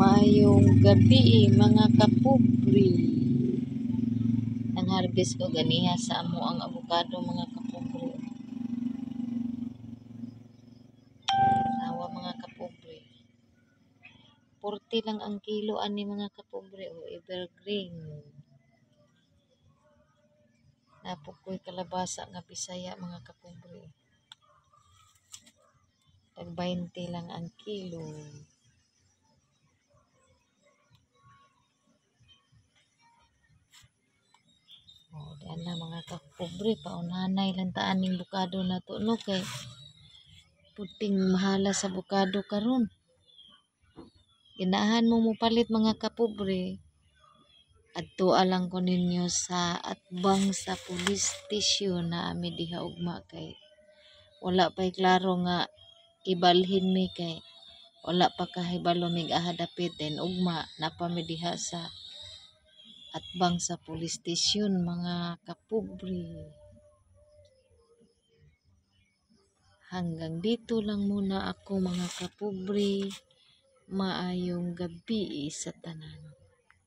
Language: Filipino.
Maayong gabi mga kapubri. Ang harvest ko ganiha sa amo ang avocado mga kapubri. Awa mga kapubri. 40 lang ang kilo ani mga kapubri o evergreen. Napukoy kalabasa nga Bisaya mga kapubri. Tag 20 lang ang kilo. Diyan na mga kapubri, paunanay lang taan ning bukado na to no kay puting mahala sa bukado karon. Ganahan mo mupalit mga kapubri. Adto alang ko ninyo sa atbang sa police station na ami diha ugma kay wala pa'y klaro nga ibalhin mi kay wala pa kahibalo mig aha dapit then ugma napami diha sa atbang sa police station mga kapubri. Hanggang dito lang muna ako mga kapubri. Maayong gabi sa tanan.